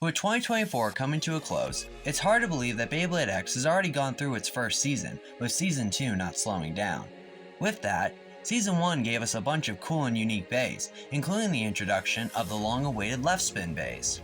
With 2024 coming to a close, it's hard to believe that Beyblade X has already gone through its first season, with Season 2 not slowing down. With that, Season 1 gave us a bunch of cool and unique bays, including the introduction of the long-awaited left spin bays.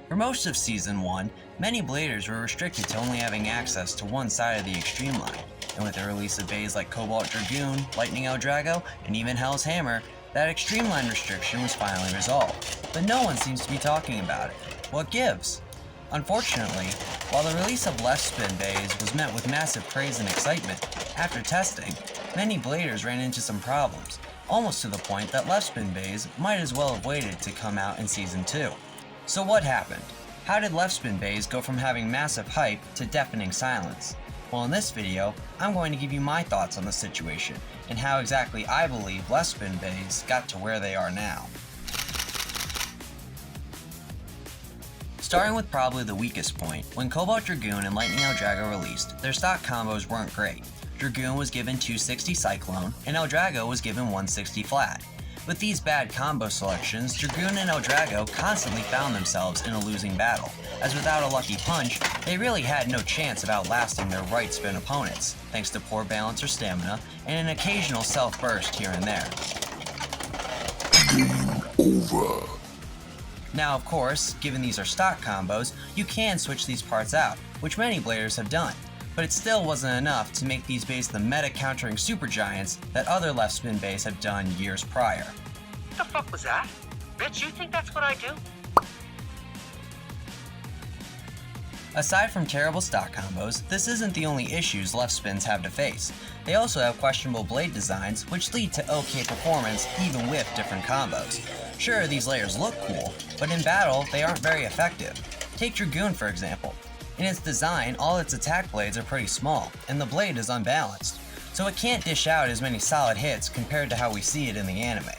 For most of Season 1, many bladers were restricted to only having access to one side of the extreme line, and with the release of bays like Cobalt Dragoon, Lightning El Drago, and even Hell's Hammer, that extreme line restriction was finally resolved. But no one seems to be talking about it. What gives? Unfortunately, while the release of left spin bays was met with massive praise and excitement, after testing, many bladers ran into some problems, almost to the point that left spin bays might as well have waited to come out in Season 2. So what happened? How did left spin bays go from having massive hype to deafening silence? Well, in this video, I'm going to give you my thoughts on the situation and how exactly I believe left spin bays got to where they are now. Starting with probably the weakest point, when Cobalt Dragoon and Lightning El Drago released, their stock combos weren't great. Dragoon was given 260 Cyclone, and El Drago was given 160 flat. With these bad combo selections, Dragoon and El Drago constantly found themselves in a losing battle, as without a lucky punch, they really had no chance of outlasting their right spin opponents, thanks to poor balance or stamina, and an occasional self-burst here and there. Game over. Now of course, given these are stock combos, you can switch these parts out, which many bladers have done, but it still wasn't enough to make these bays the meta-countering supergiants that other left spin bays have done years prior. What the fuck was that? Bitch, you think that's what I do? Aside from terrible stock combos, this isn't the only issues left spins have to face. They also have questionable blade designs, which lead to okay performance even with different combos. Sure, these layers look cool, but in battle, they aren't very effective. Take Dragoon for example. In its design, all its attack blades are pretty small, and the blade is unbalanced, so it can't dish out as many solid hits compared to how we see it in the anime.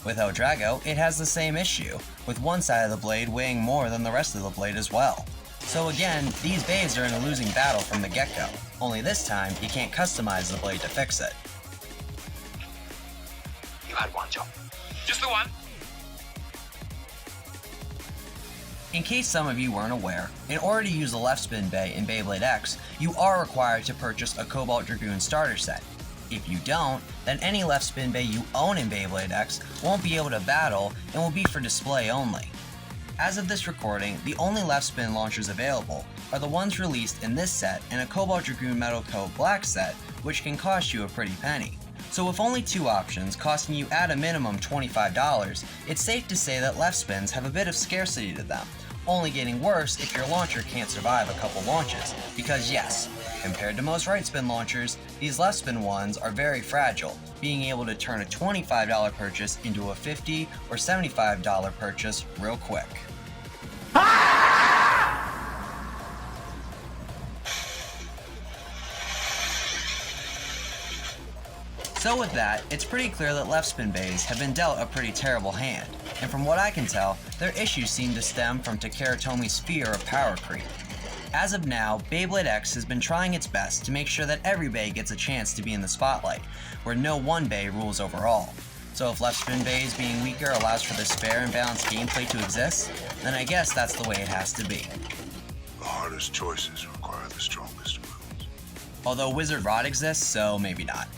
With El Drago, it has the same issue, with one side of the blade weighing more than the rest of the blade as well. So again, these bays are in a losing battle from the get-go, only this time you can't customize the blade to fix it. You had one job. Just the one. In case some of you weren't aware, in order to use the left spin bay in Beyblade X, you are required to purchase a Cobalt Dragoon starter set. If you don't, then any left spin bay you own in Beyblade X won't be able to battle and will be for display only. As of this recording, the only left spin launchers available are the ones released in this set and a Cobalt Dragoon Metal Coat Black set, which can cost you a pretty penny. So with only two options costing you at a minimum $25, it's safe to say that left spins have a bit of scarcity to them, only getting worse if your launcher can't survive a couple launches, because yes, compared to most right spin launchers, these left spin ones are very fragile, being able to turn a $25 purchase into a $50 or $75 purchase real quick. So with that, it's pretty clear that left spin bays have been dealt a pretty terrible hand, and from what I can tell, their issues seem to stem from Takara Tomi's fear of power creep. As of now, Beyblade X has been trying its best to make sure that every bay gets a chance to be in the spotlight, where no one bay rules over all. So if left spin bays being weaker allows for this fair and balanced gameplay to exist, then I guess that's the way it has to be. The hardest choices require the strongest wills. Although Wizard Rod exists, so maybe not.